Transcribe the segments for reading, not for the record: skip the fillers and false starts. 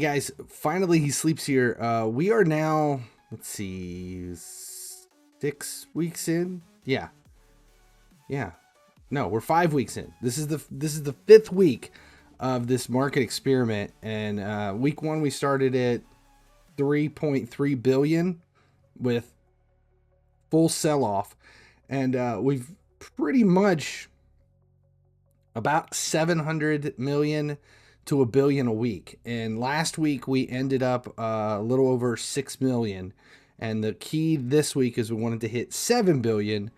Guys, finally he sleeps here. We are now, let's see, 6 weeks in. Yeah. No, we're 5 weeks in. This is the 5th week of this market experiment, and week 1 we started at 3.3 billion with full sell-off, and we've pretty much about 700 million to $1 billion a week. And last week we ended up a little over 6 million. And the key this week is we wanted to hit 7 billion,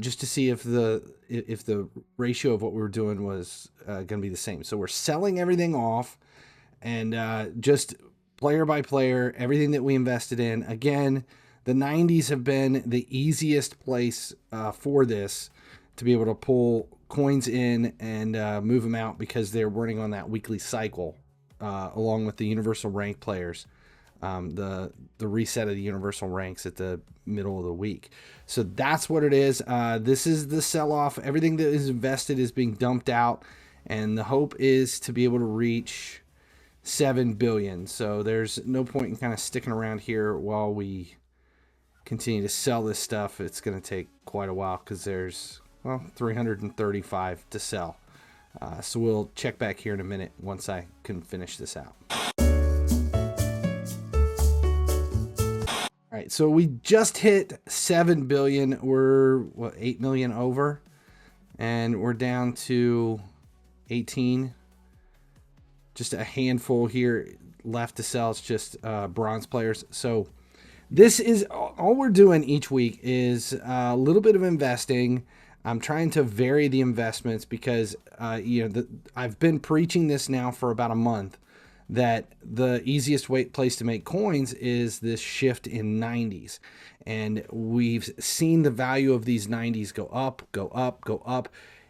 just to see if the ratio of what we were doing was going to be the same. So we're selling everything off, and just player by player, everything that we invested in. Again, the 90s have been the easiest place for this, to be able to pull coins in and move them out, because they're running on that weekly cycle, along with the universal rank players, the reset of the universal ranks at the middle of the week. So that's what it is. This is the sell-off. Everything that is invested is being dumped out, and the hope is to be able to reach 7 billion. So there's no point in kind of sticking around here while we continue to sell this stuff. It's going to take quite a while, because there's 335 to sell. So we'll check back here in a minute once I can finish this out. All right, so we just hit 7 billion. We're 8 million over, and we're down to 18. Just a handful here left to sell. It's just bronze players. So this is all we're doing each week, is a little bit of investing. I'm trying to vary the investments, because I've been preaching this now for about a month, that the easiest place to make coins is this shift in 90s. And we've seen the value of these 90s go up, go up, go up.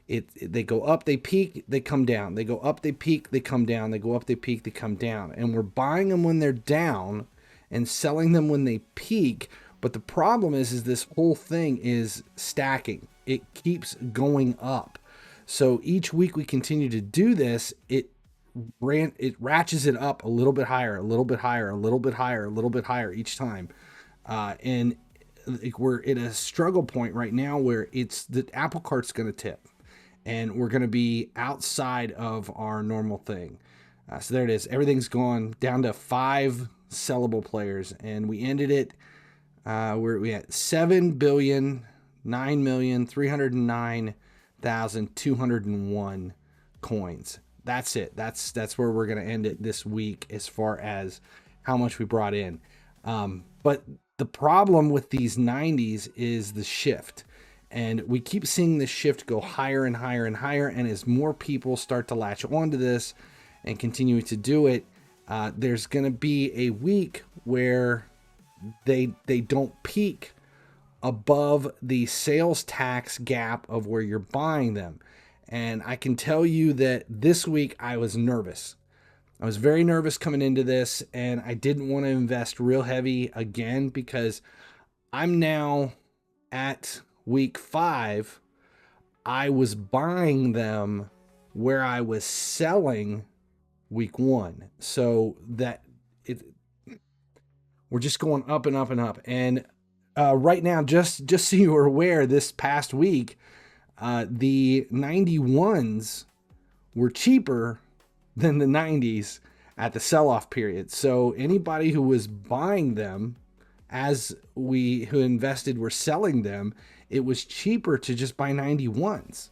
They go up, they peak, they come down. They go up, they peak, they come down. They go up, they peak, they come down. And we're buying them when they're down and selling them when they peak. But the problem is this whole thing is stacking. It keeps going up. So each week we continue to do this, it ratchets it up a little bit higher, a little bit higher, a little bit higher, a little bit higher each time. And we're at a struggle point right now where the apple cart's going to tip, and we're going to be outside of our normal thing. So there it is. Everything's gone down to 5 sellable players, and we ended it we had 7,009,309,201 coins. That's it. That's where we're going to end it this week as far as how much we brought in. But the problem with these 90s is the shift. And we keep seeing this shift go higher and higher and higher. And as more people start to latch onto this and continue to do it, there's going to be a week where they don't peak above the sales tax gap of where you're buying them. And I can tell you that this week I was nervous. I was very nervous coming into this, and I didn't want to invest real heavy again, because I'm now at week 5. I was buying them where I was selling week 1. So that we're just going up and up and up. And right now, just so you are aware, this past week, the 91s were cheaper than the 90s at the sell-off period. So anybody who was buying them who invested were selling them, it was cheaper to just buy 91s.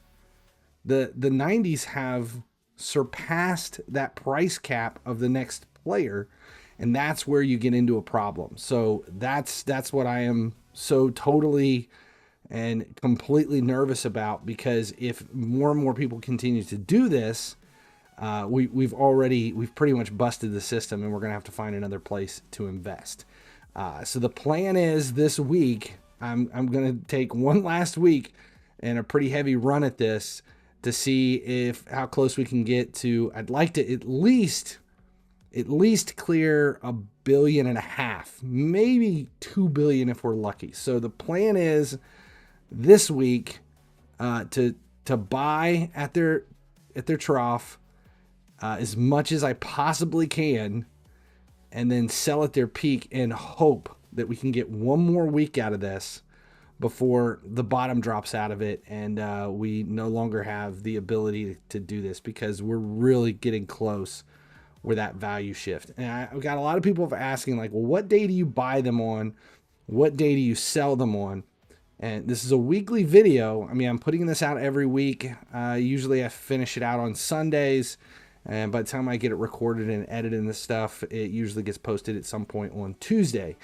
The 90s have surpassed that price cap of the next player, and that's where you get into a problem. So that's what I am so totally and completely nervous about, because if more and more people continue to do this, we've pretty much busted the system, and we're going to have to find another place to invest. So the plan is this week, I'm going to take one last week and a pretty heavy run at this to see how close we can get to. I'd like to at least clear $1.5 billion, maybe 2 billion if we're lucky. So the plan is this week to buy at their trough as much as I possibly can, and then sell at their peak and hope that we can get one more week out of this before the bottom drops out of it and we no longer have the ability to do this, because we're really getting close with that value shift. And I've got a lot of people asking, like, well, what day do you buy them on? What day do you sell them on? And this is a weekly video. I mean, I'm putting this out every week. Usually I finish it out on Sundays, and by the time I get it recorded and edited and this stuff, it usually gets posted at some point on Tuesday.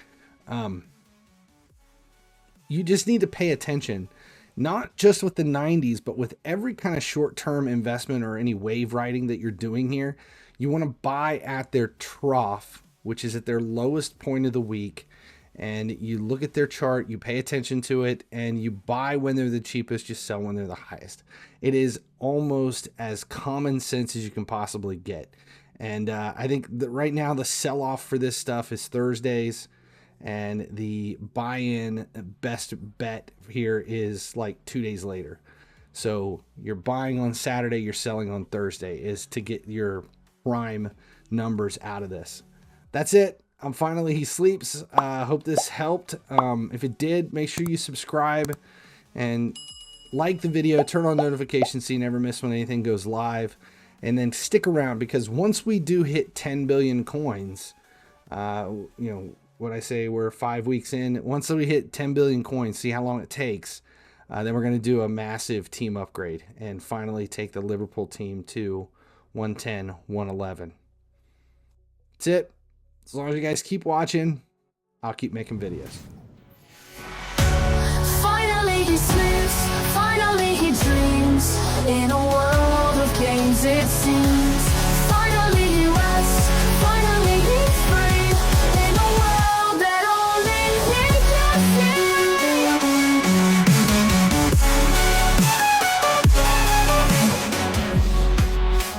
You just need to pay attention, not just with the 90s, but with every kind of short-term investment or any wave riding that you're doing here. You want to buy at their trough, which is at their lowest point of the week, and you look at their chart, you pay attention to it, and you buy when they're the cheapest, you sell when they're the highest. It is almost as common sense as you can possibly get. And I think that right now the sell-off for this stuff is Thursdays, and the buy-in best bet here is like 2 days later. So you're buying on Saturday, you're selling on Thursday, is to get your prime numbers out of this. That's it. I'm FinallyHeSleeps. Hope this helped. If it did, make sure you subscribe and like the video, turn on notifications so you never miss when anything goes live, and then stick around, because once we do hit 10 billion coins, you know what I say, we're 5 weeks in. Once we hit 10 billion coins, see how long it takes, then we're going to do a massive team upgrade and finally take the Liverpool team to 110, 111. That's it. As long as you guys keep watching, I'll keep making videos. Finally he sleeps, finally he dreams in a